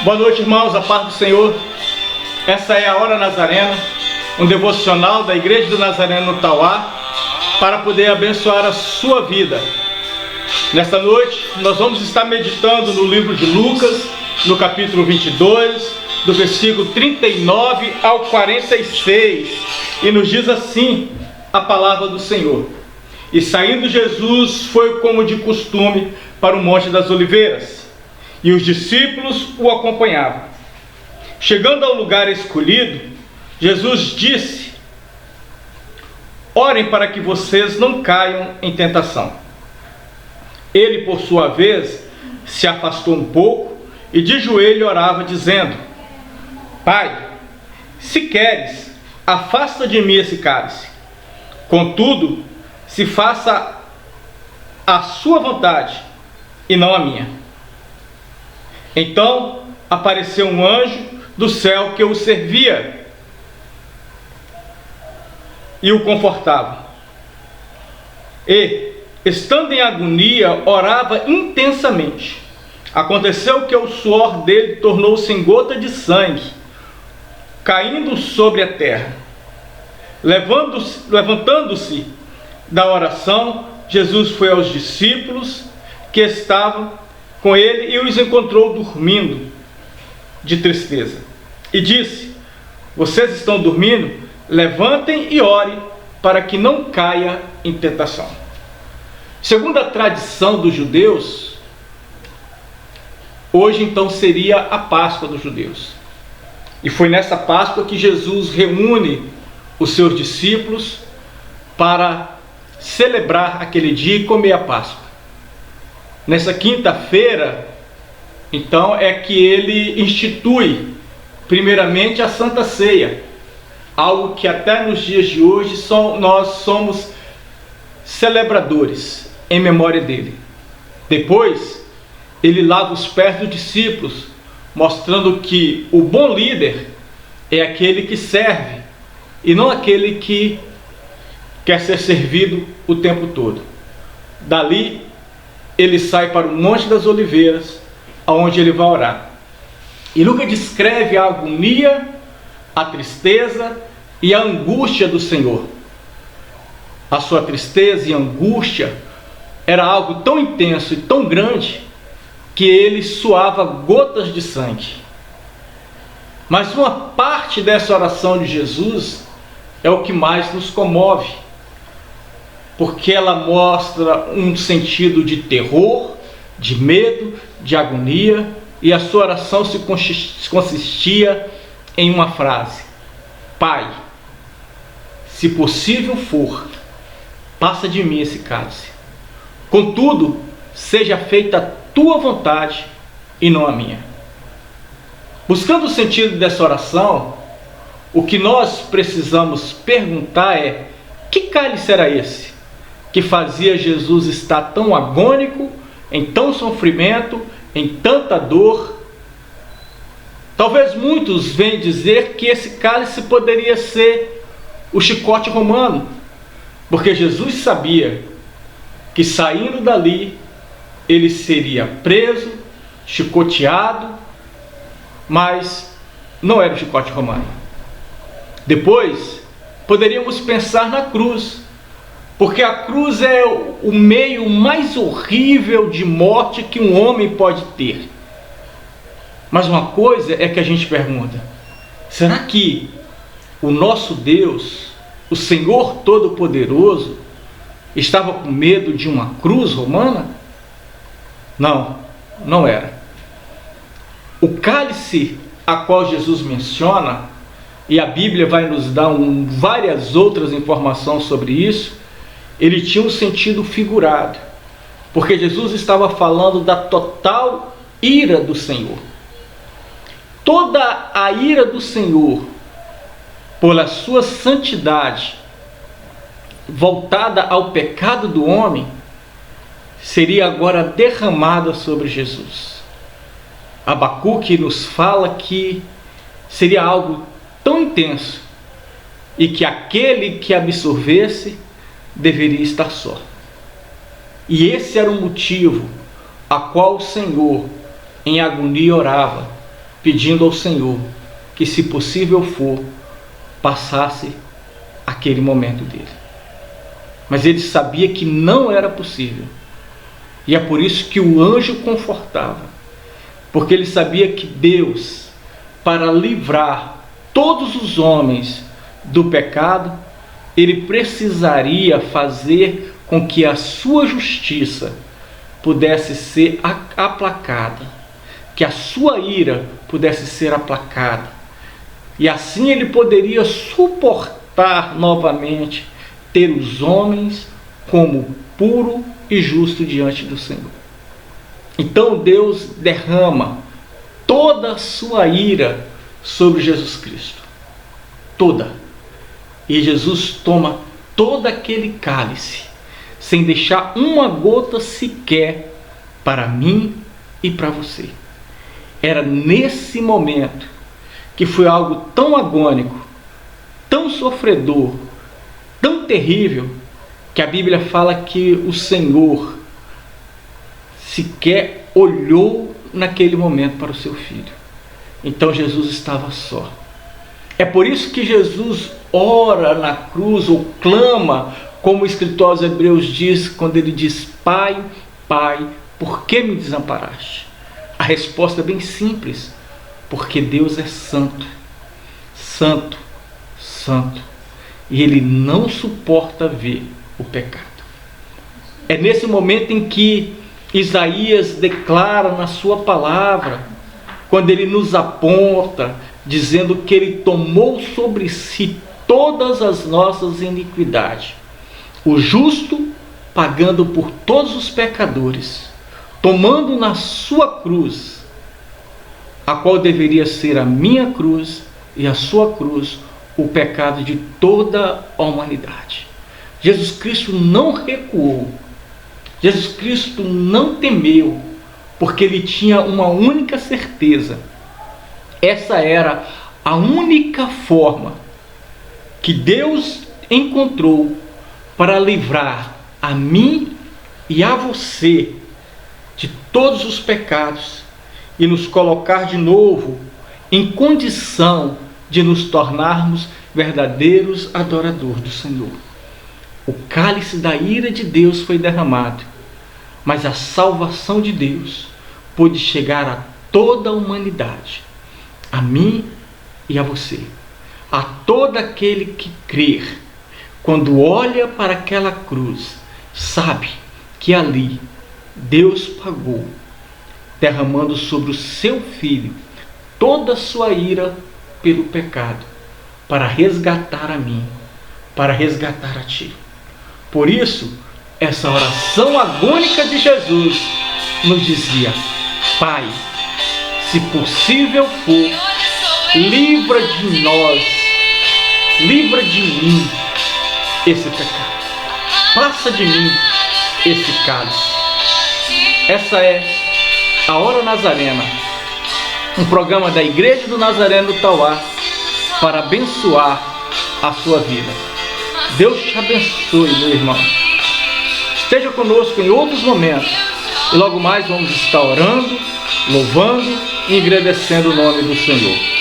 Boa noite, irmãos, a paz do Senhor. Essa é a Hora Nazarena, um devocional da Igreja do Nazareno no Tauá, para poder abençoar a sua vida. Nesta noite, nós vamos estar meditando no livro de Lucas, no capítulo 22, do versículo 39 ao 46, e nos diz assim a palavra do Senhor: E saindo Jesus foi como de costume para o Monte das Oliveiras, e os discípulos o acompanhavam. Chegando ao lugar escolhido, Jesus disse: Orem para que vocês não caiam em tentação. Ele, por sua vez, se afastou um pouco e de joelho orava, dizendo: Pai, se queres, afasta de mim esse cálice. Contudo, se faça a sua vontade e não a minha. Então apareceu um anjo do céu que o servia e o confortava. E, estando em agonia, orava intensamente. Aconteceu que o suor dele tornou-se em gota de sangue, caindo sobre a terra. Levantando-se da oração, Jesus foi aos discípulos que estavam com ele e os encontrou dormindo de tristeza. E disse: Vocês estão dormindo? Levantem e orem, para que não caia em tentação. Segundo a tradição dos judeus, hoje então seria a Páscoa dos judeus. E foi nessa Páscoa que Jesus reúne os seus discípulos para celebrar aquele dia e comer a Páscoa. Nessa quinta-feira, então, é que ele institui, primeiramente, a Santa Ceia, algo que até nos dias de hoje nós somos celebradores em memória dele. Depois, ele lava os pés dos discípulos, mostrando que o bom líder é aquele que serve e não aquele que quer ser servido o tempo todo. Dali, ele sai para o Monte das Oliveiras, aonde ele vai orar. E Lucas descreve a agonia, a tristeza e a angústia do Senhor. A sua tristeza e angústia era algo tão intenso e tão grande que ele suava gotas de sangue. Mas uma parte dessa oração de Jesus é o que mais nos comove, porque ela mostra um sentido de terror, de medo, de agonia, e a sua oração se consistia em uma frase: Pai, se possível for, passa de mim esse cálice. Contudo, seja feita a tua vontade e não a minha. Buscando o sentido dessa oração, o que nós precisamos perguntar é: que cálice era esse que fazia Jesus estar tão agônico, em tão sofrimento, em tanta dor? Talvez muitos venham dizer que esse cálice poderia ser o chicote romano, porque Jesus sabia que saindo dali ele seria preso, chicoteado, mas não era o chicote romano. Depois poderíamos pensar na cruz, porque a cruz é o meio mais horrível de morte que um homem pode ter. Mas uma coisa é que a gente pergunta: será que o nosso Deus, o Senhor Todo-Poderoso, estava com medo de uma cruz romana? Não, não era. O cálice a qual Jesus menciona, e a Bíblia vai nos dar várias outras informações sobre isso, ele tinha um sentido figurado, porque Jesus estava falando da total ira do Senhor. Toda a ira do Senhor, pela sua santidade, voltada ao pecado do homem, seria agora derramada sobre Jesus. Abacuque nos fala que seria algo tão intenso e que aquele que absorvesse deveria estar só. E esse era o motivo a qual o Senhor, em agonia, orava: pedindo ao Senhor que, se possível for, passasse aquele momento dele. Mas ele sabia que não era possível. E é por isso que o anjo confortava. Porque ele sabia que Deus, para livrar todos os homens do pecado, ele precisaria fazer com que a sua justiça pudesse ser aplacada, que a sua ira pudesse ser aplacada. E assim ele poderia suportar novamente ter os homens como puro e justo diante do Senhor. Então Deus derrama toda a sua ira sobre Jesus Cristo. Toda. E Jesus toma todo aquele cálice, sem deixar uma gota sequer para mim e para você. Era nesse momento que foi algo tão agônico, tão sofredor, tão terrível, que a Bíblia fala que o Senhor sequer olhou naquele momento para o seu filho. Então Jesus estava só. É por isso que Jesus ora na cruz, ou clama, como o escritor aos Hebreus diz, quando ele diz: Pai, Pai, por que me desamparaste? A resposta é bem simples: porque Deus é santo, santo, santo, e Ele não suporta ver o pecado. É nesse momento em que Isaías declara na sua palavra, quando ele nos aponta, dizendo que Ele tomou sobre si todas as nossas iniquidades, o justo pagando por todos os pecadores, tomando na sua cruz, a qual deveria ser a minha cruz e a sua cruz, o pecado de toda a humanidade. Jesus Cristo não recuou, Jesus Cristo não temeu, porque ele tinha uma única certeza. Essa era a única forma que Deus encontrou para livrar a mim e a você de todos os pecados e nos colocar de novo em condição de nos tornarmos verdadeiros adoradores do Senhor. O cálice da ira de Deus foi derramado, mas a salvação de Deus pôde chegar a toda a humanidade, a mim e a você, a todo aquele que crer. Quando olha para aquela cruz, sabe que ali Deus pagou, derramando sobre o seu Filho toda a sua ira pelo pecado, para resgatar a mim, para resgatar a ti. Por isso, essa oração agônica de Jesus nos dizia: Pai, se possível for, livra de nós, livra de mim esse pecado, passa de mim esse cálice. Essa é a Hora Nazarena, um programa da Igreja do Nazareno do Tauá para abençoar a sua vida. Deus te abençoe, meu irmão. Esteja conosco em outros momentos e logo mais vamos estar orando, louvando e agradecendo o nome do Senhor.